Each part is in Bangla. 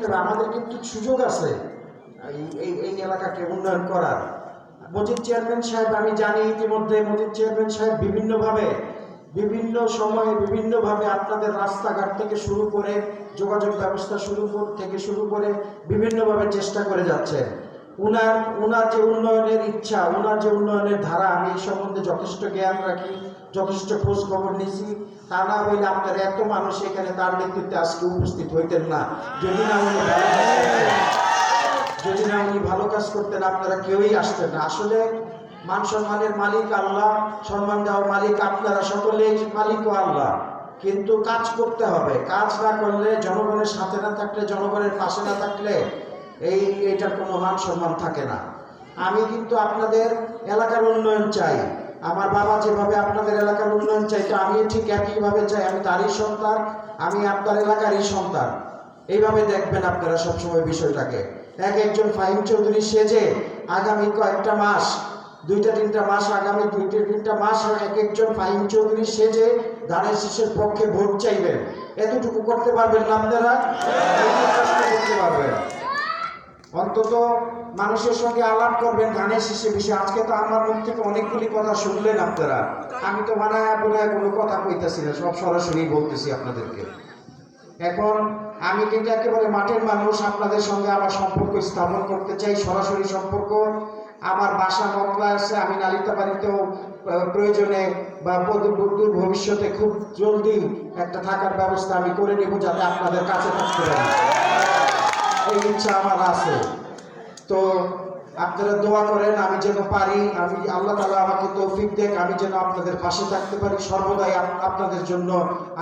দেখতে হবে আমাদের কিন্তু সুযোগ আছে এই এলাকাকে উন্নয়ন করার। মসজিদ চেয়ারম্যান সাহেব, আমি জানি ইতিমধ্যে মসজিদ চেয়ারম্যান সাহেব বিভিন্নভাবে বিভিন্ন সময়ে বিভিন্নভাবে আপনাদের রাস্তাঘাট থেকে শুরু করে যোগাযোগ ব্যবস্থা থেকে শুরু করে বিভিন্নভাবে চেষ্টা করে যাচ্ছেন। ওনার যে উন্নয়নের ইচ্ছা, ওনার যে উন্নয়নের ধারা, আমি এই সম্বন্ধে যথেষ্ট জ্ঞান রাখি, যথেষ্ট খোঁজ খবর নিয়েছি। তা না হইলে আপনার এত মানুষ এখানে তার নেতৃত্বে আজকে উপস্থিত হইতেন না। যদি না উনি ভালো কাজ করতেন আপনারা কেউই আসতেন না। আসলে মান সম্মানের মালিক আল্লাহ, সম্মান দেওয়ার মালিক আপনারা সকলেই, মালিকও আল্লাহ। কিন্তু কাজ করতে হবে। কাজ না করলে, জনগণের সাথে না থাকলে, জনগণের পাশে না থাকলে এইটার কোনো মান সম্মান থাকে না। আমি কিন্তু আপনাদের এলাকার উন্নয়ন চাই। আমার বাবা যেভাবে আপনাদের এলাকার উন্নয়ন চাইতো, আমি ঠিক একইভাবে চাই। আমি তারই সন্তান, আমি আপনার এলাকারই সন্তান। এইভাবে দেখবেন আপনারা সবসময় বিষয়টাকে। একজন ফাহিম চৌধুরী সেজে আগামী কয়েকটা মাস, 2-3টা মাস, আগামী 2-3টা মাস একজন ফাহিম চৌধুরী সেজে ধানের শীষের পক্ষে ভোট চাইবেন। এতটুকু করতে পারবেন না আপনারা? করতে পারবেন। অন্তত মানুষের সঙ্গে আলাপ করবেন ধানের শীষের বিষয়ে। আজকে তো আমার মুখ থেকে অনেকগুলি কথা শুনলেন আপনারা। আমি তো বানায় কোনো কথা কইতেছি না, সব সরাসরি বলতেছি আপনাদেরকে। এখন আমি কিন্তু একেবারে মাঠের মানুষ, আপনাদের সঙ্গে আমার সম্পর্ক স্থাপন করতে চাই, সরাসরি সম্পর্ক। আমার বাসা মকলা আছে, আমি নালিতাবাড়িতেও প্রয়োজনে বা দূর ভবিষ্যতে খুব জলদি একটা থাকার ব্যবস্থা আমি করে নেব, যাতে আপনাদের কাছে থাকতে পারি। এই ইচ্ছা আমার আছে। তো আপনারা দোয়া করেন আমি যেন পারি, আমি আল্লাহ তাআলা আমাকে তৌফিক দেখ, আমি যেন আপনাদের পাশে থাকতে পারি সর্বদাই। আপনাদের জন্য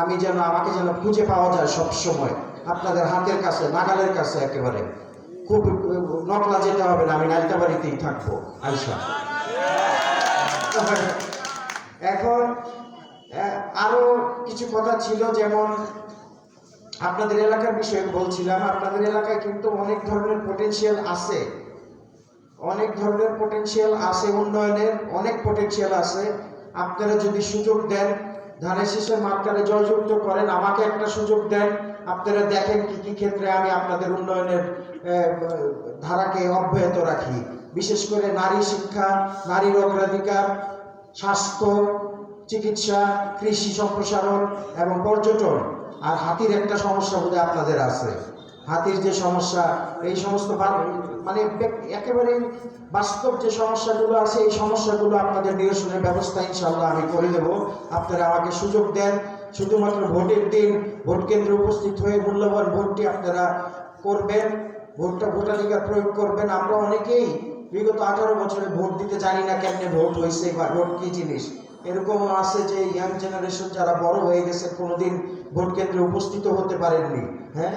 আমাকে যেন খুঁজে পাওয়া যায় সব সময়, আপনাদের হাতের কাছে, নাগালের কাছে একেবারে। খুব নকলা যেতে হবে না, আমি নালিতাবাড়িতেই থাকবো আইসা। এখন আরো কিছু কথা ছিল, যেমন আপনাদের এলাকার বিষয়ে বলছিলাম। আপনাদের এলাকায় কিন্তু অনেক ধরনের পোটেনশিয়াল আছে, উন্নয়নের অনেক পোটেনশিয়াল আছে। আপনারা যদি সুযোগ দেন, ধানের শীষের মার্কারে জয়যুক্ত করেন, আমাকে একটা সুযোগ দেন, আপনারা দেখেন কি কি ক্ষেত্রে আমি আপনাদের উন্নয়নের ধারাকে অব্যাহত রাখি। বিশেষ করে নারী শিক্ষা, নারীর অগ্রাধিকার, স্বাস্থ্য, চিকিৎসা, কৃষি সম্প্রসারণ এবং পর্যটন। আর হাতির একটা সমস্যা বোধহয় আপনাদের আছে, হাতির যে সমস্যা, এই সমস্ত মানে একেবারে বাস্তব যে সমস্যাগুলো আছে, এই সমস্যাগুলো আপনাদের নিরসনের ব্যবস্থা ইনশাআল্লাহ আমি করে দেব। আপনারা আমাকে সুযোগ দেন, শুধুমাত্র ভোটের দিন ভোট কেন্দ্রে উপস্থিত হয়ে মূল্যবান ভোটটি আপনারা করবেন, ভোটাধিকার প্রয়োগ করবেন। আমরা অনেকেই বিগত 18 বছরে ভোট দিতে জানি না কেমনে ভোট হয়েছে বা ভোট কি জিনিস। এরকম আছে যে ইয়াং জেনারেশন যারা বড় হয়ে গেছে, কোনোদিন ভোট কেন্দ্রে উপস্থিত হতে পারেননি। হ্যাঁ,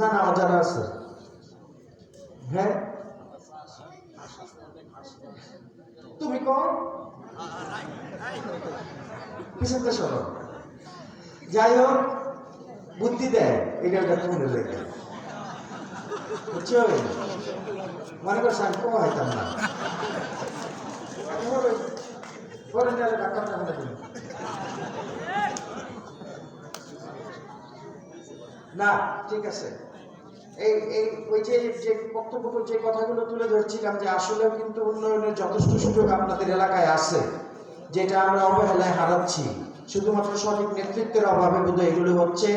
না যারা আছে, হ্যাঁ তুমি কও পিছনটা সরো। যাই হোক, বুদ্ধি দেয় এটা মনে লেগে, বুঝছো? মনে করছে আমি কো হইতাম না, না ঠিক আছে। ওই যে বক্তব্য, যে কথাগুলো তুলে ধরছিলাম, যে আসলেও কিন্তু উন্নয়নের যথেষ্ট সুযোগ আপনাদের এলাকায় আছে, যেটা আমরা অবহেলায় হারাচ্ছি শুধুমাত্র সঠিক নেতৃত্বের অভাবে। বোধহয় এগুলো হচ্ছে।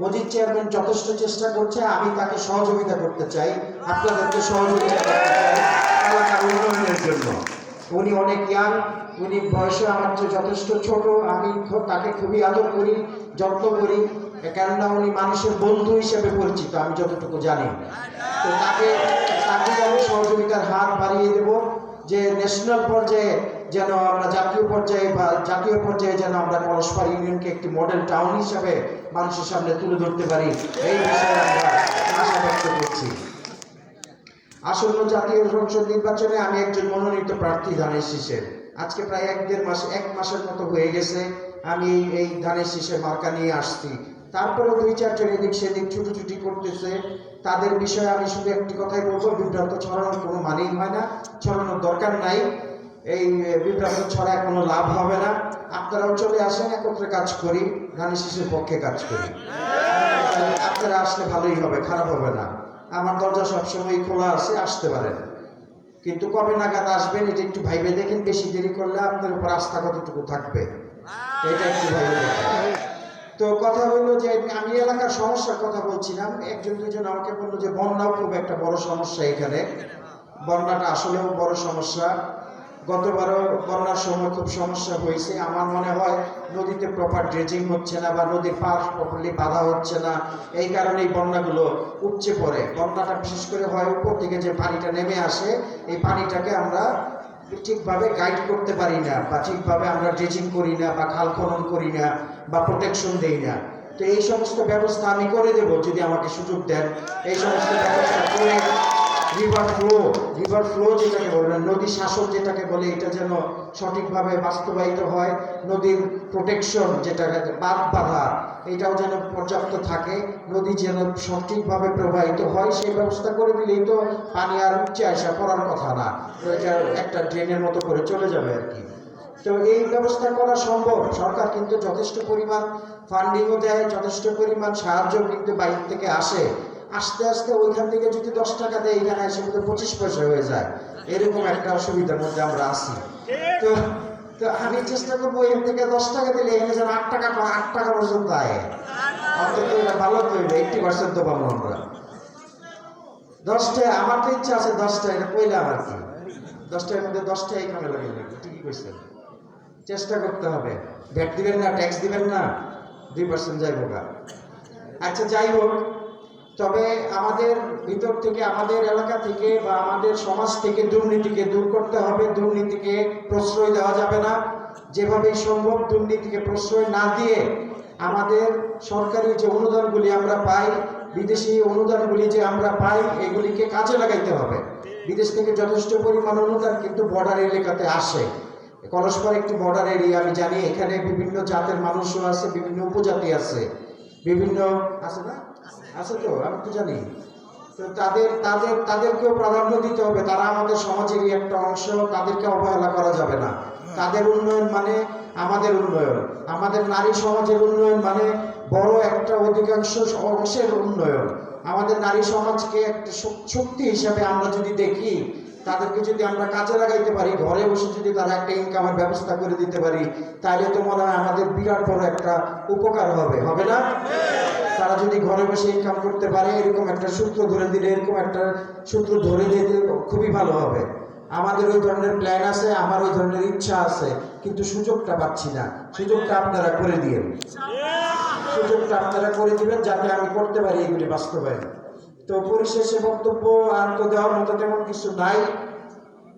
মসজিদ চেয়ারম্যান যথেষ্ট চেষ্টা করছে, আমি তাকে সহযোগিতা করতে চাই, আপনাদেরকে সহযোগিতা করতে চাই এলাকার উন্নয়নের জন্য। উনি অনেক ইয়াং, উনি বয়সে আমার চেয়ে যথেষ্ট ছোট। আমি তাকে খুবই আদর করি, যত্ন করি, কেননা উনি মানুষের বন্ধু হিসেবে পরিচিত, আমি যতটুকু জানি। তো তাকে আমি সহযোগিতার হাত বাড়িয়ে দেব, যে ন্যাশনাল পর্যায়ে যেন আমরা, জাতীয় পর্যায়ে যেন আমরা পরস্পর ইউনিয়নকে একটি মডেল টাউন হিসাবে মানুষের সামনে তুলে ধরতে পারি, এই বিষয়ে আমরা আশা ব্যক্ত করছি। আসন্ন জাতীয় সংসদ নির্বাচনে আমি একজন মনোনীত প্রার্থী ধানের শীষের। আজকে প্রায় 1 মাসের মতো হয়ে গেছে আমি এই ধানের শীষের মার্কা নিয়ে আসছি। তারপরেও 2-4 জন এদিক সেদিক ছুটোছুটি করতেছে। তাদের বিষয়ে আমি শুধু একটি কথাই বলবো, বিভ্রান্ত ছড়ানোর কোনো মানেই হয় না, ছড়ানোর দরকার নাই। এই বিভ্রান্ত ছড়ায় কোনো লাভ হবে না। আপনারাও চলে আসেন, একত্রে কাজ করি, ধানের শীষের পক্ষে কাজ করি। আপনারা আসলে ভালোই হবে, খারাপ হবে না। আমার দরজা সবসময় খোলা আছে, আসতে পারেন। কিন্তু কবে নাগাদ আসবেন এটা একটু ভাইবে দেখেন। বেশি দেরি করলে আপনার উপর আস্থা কতটুকু থাকবে এটা একটু ভাইবে দেখেন। তো কথা হলো যে আমি এলাকার সমস্যার কথা বলছিলাম। একজন দুজন আমাকে বললো যে বন্যাও খুব একটা বড় সমস্যা এখানে। বন্যাটা আসলেও বড় সমস্যা। গতবারও বন্যার সময় খুব সমস্যা হয়েছে। আমার মনে হয় নদীতে প্রপার ড্রেজিং হচ্ছে না বা নদীর পার প্রপারলি বাঁধা হচ্ছে না, এই কারণেই বন্যাগুলো উপচে পড়ে। বন্যাটা বিশেষ করে হয় উপর থেকে যে পানিটা নেমে আসে, এই পানিটাকে আমরা ঠিকভাবে গাইড করতে পারি না বা ঠিকভাবে আমরা ড্রেজিং করি না বা খাল খনন করি না বা প্রোটেকশন দেই না। তো এই সমস্ত ব্যবস্থা আমি করে দেব যদি আমাকে সুযোগ দেন। এই সমস্ত ব্যবস্থা করে রিভার ফ্লো যেটাকে বলে, নদী শাসন যেটাকে বলে, এটা যেন সঠিকভাবে বাস্তবায়িত হয়। নদীর প্রোটেকশন যেটাকে বাঁধ বাঁধা, এটাও যেন পর্যাপ্ত থাকে। নদী যেন সঠিকভাবে প্রবাহিত হয়, সেই ব্যবস্থা করে দিলেই তো পানি আর উচ্চে আসা পড়ার কথা না, এটা একটা ড্রেনের মতো করে চলে যাবে আর কি। তো এই ব্যবস্থা করা সম্ভব। সরকার কিন্তু যথেষ্ট পরিমাণ ফান্ডিংও দেয়, যথেষ্ট পরিমাণ সাহায্য কিন্তু বাইরে থেকে আসে। আস্তে আস্তে ওইখান থেকে যদি 10 টাকা দেয়, এখানে এসে কিন্তু 25 পয়সা হয়ে যায়। এরকম একটা অসুবিধার মধ্যে আমরা আছি। তো তো আমি চেষ্টা করবো এখান থেকে 10 টাকা দিলে এখানে যেন 8 টাকা পর্যন্ত আয়। অন্তত এটা ভালো তৈরি 80% তো পাবো আমরা। 10টা আমার তো ইচ্ছা আছে, 10টা এটা কইলাম আর কি। 10টার মধ্যে 10টা এখানে লাগিয়ে লাগবে। ঠিকই কইছেন, চেষ্টা করতে হবে। ভ্যাট দিবেন না, ট্যাক্স দিবেন না, 2% যাইব গা। আচ্ছা যাই হোক, তবে আমাদের ভিতর থেকে, আমাদের এলাকা থেকে বা আমাদের সমাজ থেকে দুর্নীতিকে দূর করতে হবে। দুর্নীতিকে প্রশ্রয় দেওয়া যাবে না। যেভাবেই সম্ভব দুর্নীতিকে প্রশ্রয় না দিয়ে আমাদের সরকারি যে অনুদানগুলি আমরা পাই, বিদেশি অনুদানগুলি যে আমরা পাই, এগুলিকে কাজে লাগাইতে হবে। বিদেশ থেকে যথেষ্ট পরিমাণ অনুদান কিন্তু বর্ডার এলাকাতে আসে। কলসপাড়া একটি বর্ডার এরিয়া, আমি জানি এখানে বিভিন্ন জাতের মানুষও আছে, বিভিন্ন উপজাতি আছে, বিভিন্ন আছে না, আছে তো, আমি তো জানি। তো তাদেরকেও প্রাধান্য দিতে হবে। তারা আমাদের সমাজেরই একটা অংশ, তাদেরকে অবহেলা করা যাবে না। তাদের উন্নয়ন মানে আমাদের উন্নয়ন। আমাদের নারী সমাজের উন্নয়ন মানে বড় একটা অধিকাংশ অংশের উন্নয়ন। আমাদের নারী সমাজকে একটা শক্তি হিসাবে আমরা যদি দেখি, তাদেরকে যদি আমরা কাজে লাগাইতে পারি, ঘরে বসে যদি তারা একটা ইনকামের ব্যবস্থা করে দিতে পারি, তাহলে তো মনে হয় আমাদের বিরাট বড় একটা উপকার হবে, হবে না? তারা যদি ঘরে বসে ইনকাম করতে পারে, এরকম একটা সূত্র ধরে দিলে, এরকম একটা সূত্র ধরে দিলে খুবই ভালো হবে। আমাদের ওই ধরনের প্ল্যান আছে, আমার ওই ধরনের ইচ্ছা আছে, কিন্তু সুযোগটা পাচ্ছি না। সুযোগটা আপনারা করে দিবেন, সুযোগটা আপনারা করে দিবেন যাতে আমি করতে পারি এগুলি বাস্তবায়ন। তো পরিশেষে বক্তব্য আর তো দেওয়ার মতো তেমন কিছু নাই।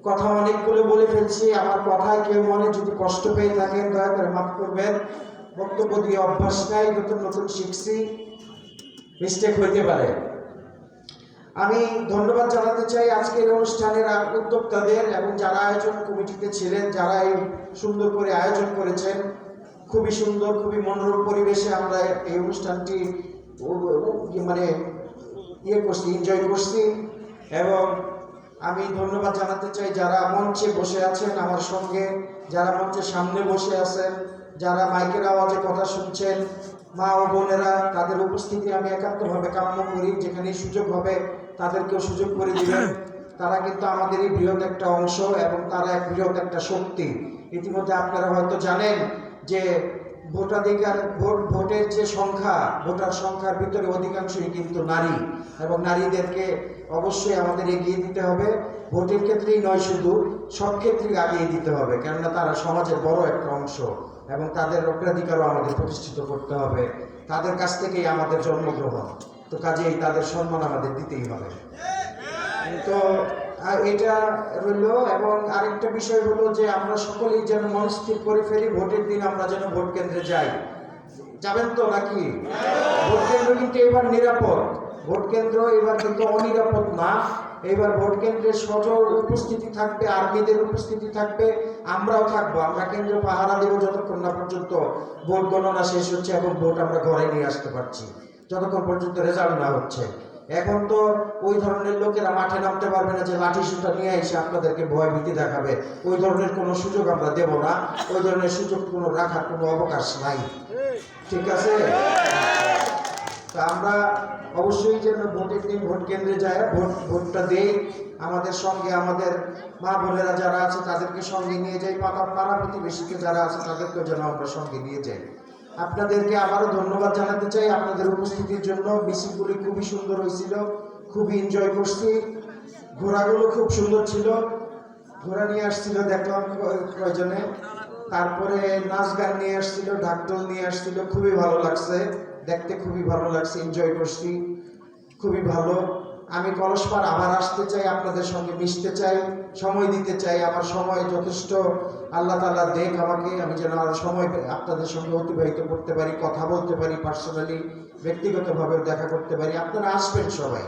কথা অনেকগুলো বলে ফেলছি। আমার কথায় কেউ মনে যদি কষ্ট পেয়ে থাকেন, দয়া করে মাফ করবেন। বক্তব্য দিয়ে অভ্যাস নাই, নতুন নতুন শিখছি, মিস্টেক হইতে পারে। আমি ধন্যবাদ জানাতে চাই আজকের অনুষ্ঠানের উদ্যোক্তাদের এবং যারা আয়োজন কমিটিতে ছিলেন, যারা এই সুন্দর করে আয়োজন করেছেন। খুবই সুন্দর, খুবই মনোরম পরিবেশে আমরা এই অনুষ্ঠানটি মানে করছি, এনজয় করছি। এবং আমি ধন্যবাদ জানাতে চাই যারা মঞ্চে বসে আছেন আমার সঙ্গে, যারা মঞ্চের সামনে বসে আছেন, যারা মাইকের আওয়াজে কথা শুনছেন, মা ও বোনেরা, তাদের উপস্থিতি আমি একান্তভাবে কাম্য করি। যেখানে সুযোগ হবে তাদেরকেও সুযোগ করে দিবেন। তারা কিন্তু আমাদেরই বৃহৎ একটা অংশ এবং তারা এক বৃহৎ একটা শক্তি। ইতিমধ্যে আপনারা হয়তো জানেন যে ভোটাধিকার, ভোটের যে সংখ্যা, ভোটার সংখ্যার ভিতরে অধিকাংশই কিন্তু নারী, এবং নারীদেরকে অবশ্যই আমাদের এগিয়ে দিতে হবে। ভোটের ক্ষেত্রেই নয়, শুধু সব ক্ষেত্রেই এগিয়ে দিতে হবে, কেননা তারা সমাজের বড় একটা অংশ এবং তাদের অগ্রাধিকারও আমাদের প্রতিষ্ঠিত করতে হবে। তাদের কাছ থেকেই আমাদের জন্মগ্রহণ, তো কাজেই তাদের সম্মান আমাদের দিতেই হবে। তো এটা রইল। এবং আরেকটা বিষয় হলো যে আমরা সকলেই যেন মনস্থির করে ফেলি, ভোটের দিন আমরা যেন ভোট কেন্দ্রে যাই। যাবেন তো নাকি? ভোট কেন্দ্র কিন্তু এবার নিরাপদ। ভোট কেন্দ্র এবার কিন্তু অনিরাপদ না। এবার ভোট কেন্দ্রে সজল উপস্থিতি থাকবে, আর্মিদের উপস্থিতি থাকবে, আমরাও থাকবো। আমরা কেন্দ্র পাহারা দেবো যতক্ষণ না পর্যন্ত ভোট গণনা শেষ হচ্ছে এবং ভোট আমরা ঘরে নিয়ে আসতে পারছি, যতক্ষণ পর্যন্ত রেজাল্ট না হচ্ছে। এখন তো ওই ধরনের লোকেরা মাঠে নামতে পারবে না যে লাঠি সুতা নিয়ে এসে আপনাদেরকে ভয় ভীতি দেখাবে। ওই ধরনের কোনো সুযোগ আমরা দেব না। ওই ধরনের সুযোগ কোনো রাখার কোনো অবকাশ নাই, ঠিক আছে? তো আমরা অবশ্যই যেন ভোটের দিন ভোট কেন্দ্রে যায় ভোটটা দেই, আমাদের সঙ্গে আমাদের মা বোনেরা যারা আছে তাদেরকে সঙ্গে নিয়ে যাই, পাড়া প্রতিবেশীকে যারা আছে তাদেরকেও যেন আমরা সঙ্গে নিয়ে যাই। আপনাদেরকে আবারও ধন্যবাদ জানাতে চাই আপনাদের উপস্থিতির জন্য। মিছিলগুলি খুবই সুন্দর হয়েছিল, খুবই এনজয় করছি। ঘোড়াগুলো খুব সুন্দর ছিল, ঘোড়া নিয়ে আসছিল দেখলাম কয়জনে। তারপরে নাচ গান নিয়ে আসছিল, ঢাকঢোল নিয়ে আসছিল, খুবই ভালো লাগছে দেখতে, খুবই ভালো লাগছে, এনজয় করছি, খুবই ভালো। আমি কলসপাড় আবার আসতে চাই, আপনাদের সঙ্গে মিশতে চাই, সময় দিতে চাই। আমার সময় যথেষ্ট আল্লাহ তাআলা দেখ আমাকে, আমি যেন আরো সময় আপনাদের সঙ্গে অতিবাহিত করতে পারি, কথা বলতে পারি, পার্সোনালি ব্যক্তিগতভাবে দেখা করতে পারি। আপনারা আসবেন সবাই,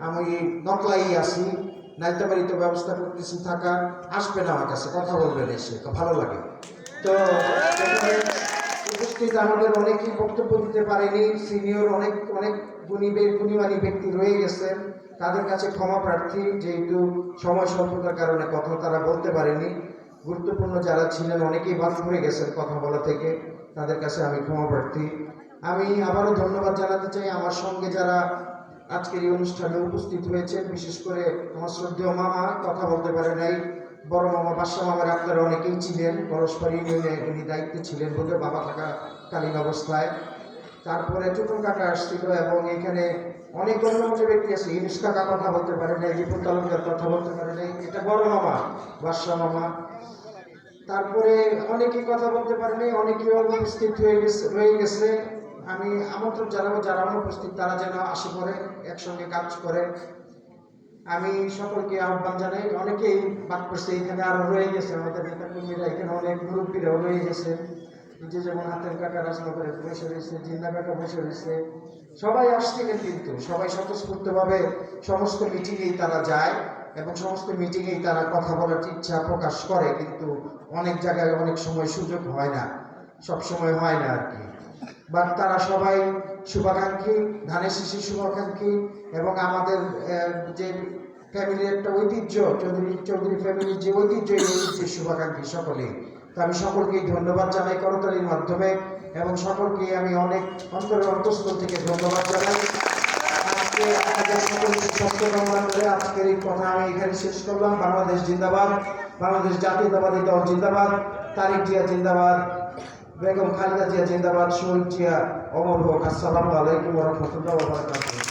আমি নকলাই আছি, নাইতাবাড়িতে ব্যবস্থা করতেছি থাকা, আসবেন আমার কাছে, কথা বলবেন, এসে ভালো লাগে। তো উপস্থিত আমাদের অনেকেই বক্তব্য দিতে পারেনি, সিনিয়র অনেক অনেক গুণীমানী ব্যক্তি রয়ে গেছেন, তাদের কাছে ক্ষমা প্রার্থী, যেহেতু সময় স্বল্পতার কারণে কথা তারা বলতে পারেনি। গুরুত্বপূর্ণ যারা ছিলেন অনেকেই বাদ পড়ে গেছেন কথা বলা থেকে, তাদের কাছে আমি ক্ষমা প্রার্থী। আমি আবারও ধন্যবাদ জানাতে চাই আমার সঙ্গে যারা আজকের এই অনুষ্ঠানে উপস্থিত হয়েছে, বিশেষ করে আমার শ্রদ্ধেয় মামা, কথা বলতে পারে নাই, বড় মামা বাদশাহ মামার আপনারা অনেকেই ছিলেন, পরস্পরই উনি দায়িত্বে ছিলেন বোধহয় বাবা থাকাকালীন অবস্থায়। তারপরে টুটুল কাকা আসছিল, এবং এখানে অনেক গণ্যমান্য ব্যক্তি আছে। ইউনুস কাকা কথা বলতে পারে নাই, রিপুন তালুকদার কথা বলতে পারে নাই, এটা বড় মামা বাদশাহ মামা। তারপরে অনেকেই কথা বলতে পারে নাই, অনেকেই অনুপস্থিত রয়ে গেছে। আমি আমন্ত্রণ জানাবো যারা অনুপস্থিত তারা যেন আসে পড়ে একসঙ্গে কাজ করে। আমি সকলকে আহ্বান জানাই। অনেকেই বাদ করছে, এখানে আরো রয়ে গেছে আমাদের নেতা কর্মীরা, এখানে অনেক মুরব্বীরাও রয়ে গেছে, যে যেমন হাতের কাকা রাজনগরে বসে রয়েছে, জিন্না কাকা বসে রয়েছে, সবাই আসছিলেন, কিন্তু সবাই স্বতঃস্ফূর্তভাবে সমস্ত মিটিংয়েই তারা যায় এবং সমস্ত মিটিংয়েই তারা কথা বলার ইচ্ছা প্রকাশ করে, কিন্তু অনেক জায়গায় অনেক সময় সুযোগ হয় না, সব সময় হয় না আর কি। বাট তারা সবাই শুভাকাঙ্ক্ষী, ধানের শীষের শুভাকাঙ্ক্ষী, এবং আমাদের যে ফ্যামিলির একটা ঐতিহ্য, চৌধুরী ফ্যামিলির যে ঐতিহ্য, এই ঐতিহ্যের শুভাকাঙ্ক্ষী সকলেই। তো আমি সকলকেই ধন্যবাদ জানাই করতালির মাধ্যমে, এবং সকলকে আমি অনেক অন্তরের অন্তঃস্থল থেকে ধন্যবাদ জানাই। আজকে আপনাদের সকলকে স্বাস্থ্য কামনা করে আজকের এই কথা আমি এখানে শেষ করলাম। বাংলাদেশ জিন্দাবাদ, বাংলাদেশ জাতীয়তাবাদী দল জিন্দাবাদ, তারেক জিয়া জিন্দাবাদ, বেগম খালেদা জিয়া জিন্দাবাদ, শহীদ জিয়া অমর হোক। আসসালামু আলাইকুম ওয়া রাহমাতুল্লাহি ওয়া বারাকাতুহু।